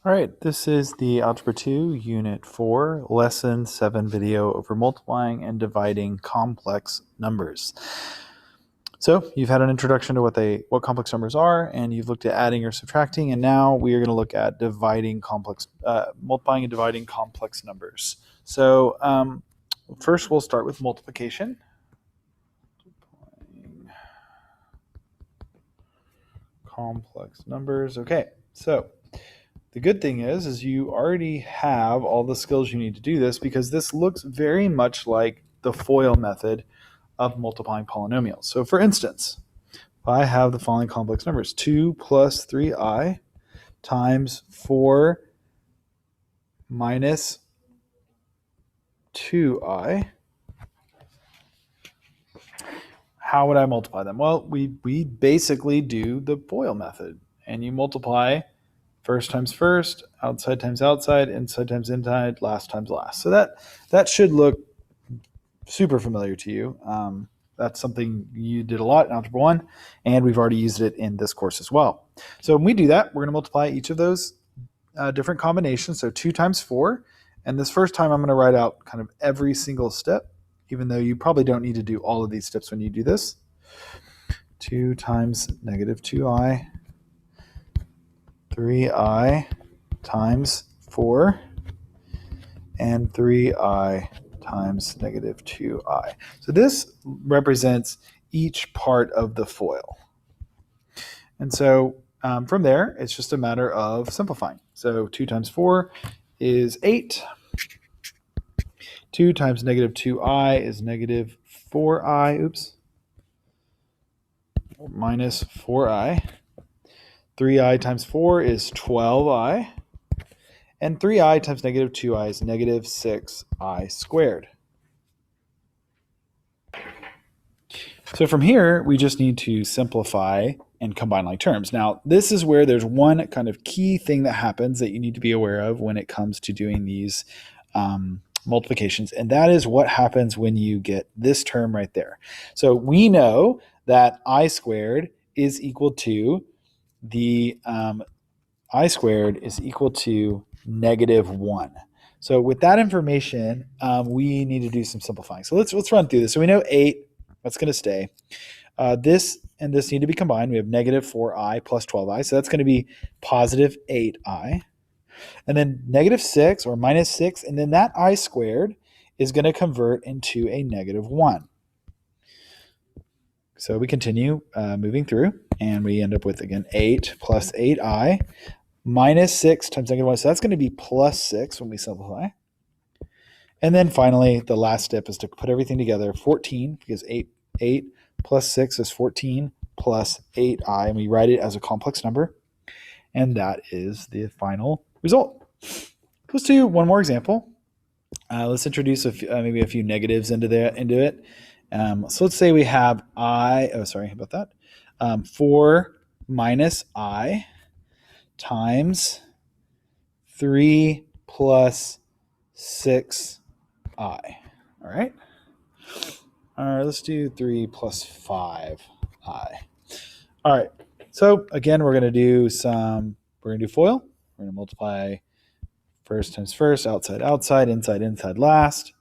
All right, this is the Algebra 2, Unit 4, Lesson 7 video over multiplying and dividing complex numbers. So you've had an introduction to what complex numbers are, and you've looked at adding or subtracting, and now we are going to look at multiplying and dividing complex numbers. So first we'll start with multiplication. Complex numbers. Okay, so the good thing is you already have all the skills you need to do this because this looks very much like the FOIL method of multiplying polynomials. So for instance, if I have the following complex numbers, 2 plus 3i times 4 minus 2i, how would I multiply them? Well, we basically do the FOIL method, and you multiply first times first, outside times outside, inside times inside, last times last. So that should look super familiar to you. That's something you did a lot in Algebra 1, and we've already used it in this course as well. So when we do that, we're going to multiply each of those different combinations. So 2 times 4, and this first time I'm going to write out kind of every single step, even though you probably don't need to do all of these steps when you do this. 2 times negative 2i, 3i times 4, and 3i times negative 2i. So this represents each part of the FOIL. And so from there, it's just a matter of simplifying. So 2 times 4 is 8. 2 times negative 2i is negative 4i, minus 4i. 3i times 4 is 12i. And 3i times negative 2i is negative 6i squared. So from here, we just need to simplify and combine like terms. Now, this is where there's one kind of key thing that happens that you need to be aware of when it comes to doing these multiplications, and that is what happens when you get this term right there. So we know that I squared is equal to negative 1. So with that information, we need to do some simplifying. So let's run through this. So we know 8, that's going to stay. This and this need to be combined. We have negative 4i plus 12i, so that's going to be positive 8i. And then negative 6 or minus 6, and then that I squared is going to convert into a negative 1. So we continue moving through, and we end up with, again, 8 plus 8i minus 6 times negative 1. So that's going to be plus 6 when we simplify. And then finally, the last step is to put everything together. 14, because 8 plus 6 is 14 plus 8i, and we write it as a complex number. And that is the final result. Let's do one more example. Let's introduce maybe a few negatives into it. So let's say we have 4 minus I times 3 plus 6i. All right. Let's do 3 plus 5i. All right. So again, we're going to do FOIL. We're going to multiply first times first, outside, outside, inside, inside, last.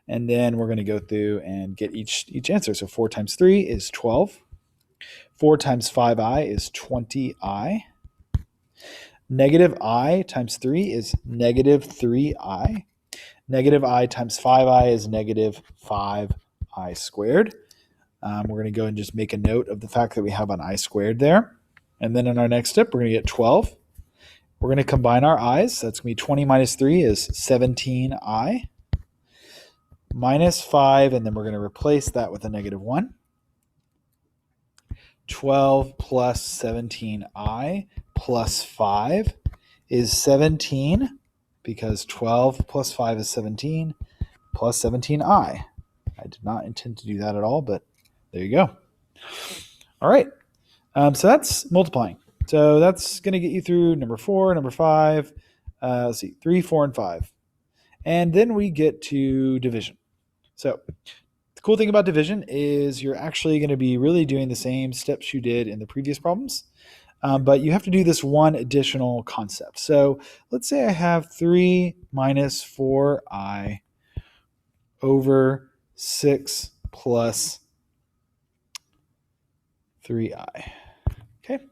And then we're going to go through and get each answer. So 4 times 3 is 12. 4 times 5i is 20i. Negative I times 3 is negative 3i. Negative I times 5i is negative 5i squared. We're going to go and just make a note of the fact that we have an I squared there. And then in our next step, we're going to get 12. We're going to combine our i's. That's going to be 20 minus 3 is 17i. Minus 5, and then we're going to replace that with a negative 1. 12 plus 17i plus 5 is 17, because 12 plus 5 is 17, plus 17i. I did not intend to do that at all, but there you go. All right, so that's multiplying. So that's going to get you through number 4, number 5, let's see, 3, 4, and 5. And then we get to division. So the cool thing about division is you're actually going to be really doing the same steps you did in the previous problems. But you have to do this one additional concept. So let's say I have 3 minus 4i over 6 plus 3i. Okay.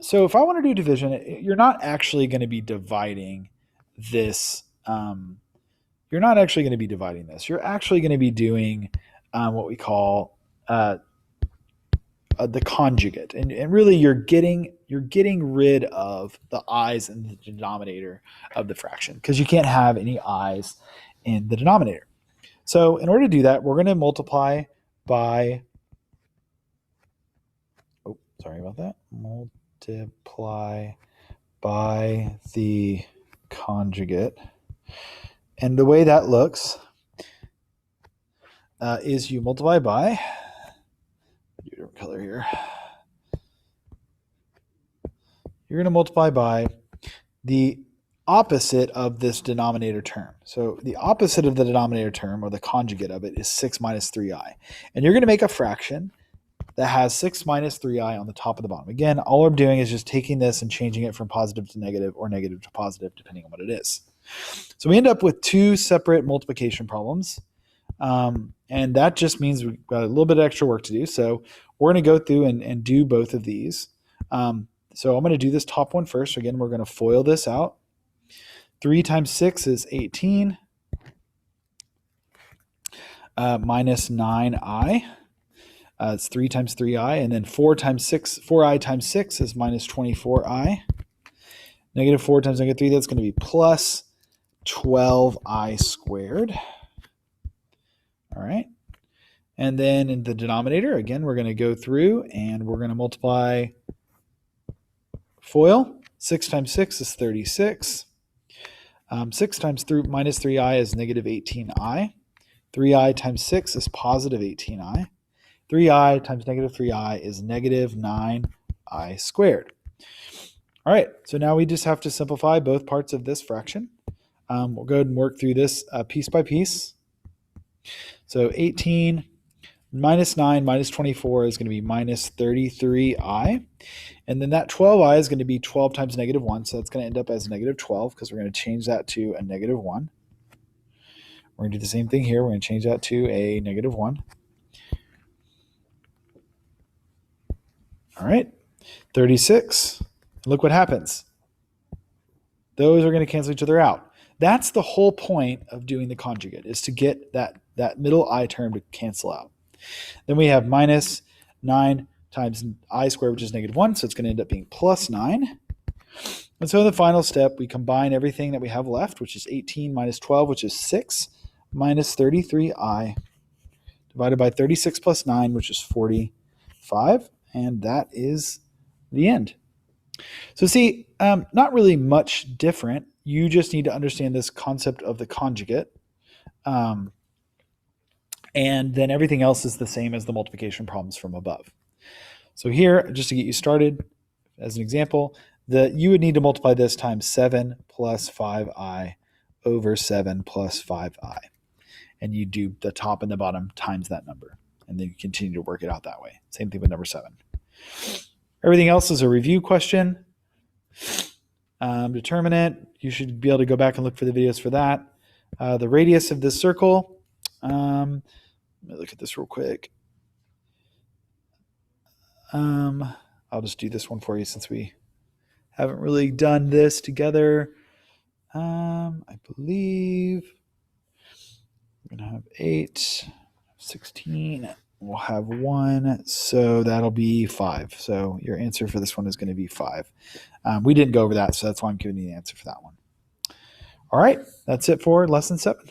So if I want to do division, you're not actually going to be dividing this. You're not actually going to be dividing this. You're actually going to be doing what we call the conjugate, and really you're getting rid of the i's in the denominator of the fraction because you can't have any i's in the denominator. So in order to do that, we're going to multiply by multiply by the conjugate. And the way that looks is you multiply by, do a different color here. You're going to multiply by the opposite of this denominator term. So the opposite of the denominator term, or the conjugate of it, is 6 minus 3i. And you're going to make a fraction that has 6 minus 3i on the top and the bottom. Again, all I'm doing is just taking this and changing it from positive to negative or negative to positive, depending on what it is. So we end up with two separate multiplication problems. And that just means we've got a little bit of extra work to do. So we're going to go through and do both of these. So I'm going to do this top one first. Again, we're going to FOIL this out. 3 times 6 is 18 minus 9i. It's 3 times 3i. And then 4i times 6 is minus 24i. Negative 4 times negative 3, that's going to be plus 12i squared. All right. And then in the denominator, again, we're going to go through and we're going to multiply FOIL. 6 times 6 is 36. 6 times minus 3i is negative 18i. 3i times 6 is positive 18i. 3i times negative 3i is negative 9i squared. All right, so now we just have to simplify both parts of this fraction. We'll go ahead and work through this piece by piece. So 18 minus 9 minus 24 is going to be minus 33i. And then that 12i is going to be 12 times negative 1. So that's going to end up as negative 12 because we're going to change that to a negative 1. We're going to do the same thing here. We're going to change that to a negative 1. All right, 36. Look what happens. Those are going to cancel each other out. That's the whole point of doing the conjugate, is to get that middle I term to cancel out. Then we have minus 9 times I squared, which is negative 1, so it's going to end up being plus 9. And so in the final step, we combine everything that we have left, which is 18 minus 12, which is 6, minus 33i, divided by 36 plus 9, which is 45, and that is the end. So see, not really much different. You just need to understand this concept of the conjugate. And then everything else is the same as the multiplication problems from above. So here, just to get you started, as an example, you would need to multiply this times 7 plus 5i over 7 plus 5i. And you do the top and the bottom times that number. And then you continue to work it out that way. Same thing with number 7. Everything else is a review question. Determinant, you should be able to go back and look for the videos for that. The radius of this circle, let me look at this real quick. I'll just do this one for you since we haven't really done this together. I believe we're going to have 8, 16, we'll have 1, so that'll be 5. So your answer for this one is going to be 5. We didn't go over that, so that's why I'm giving you the answer for that one. All right, that's it for lesson 7.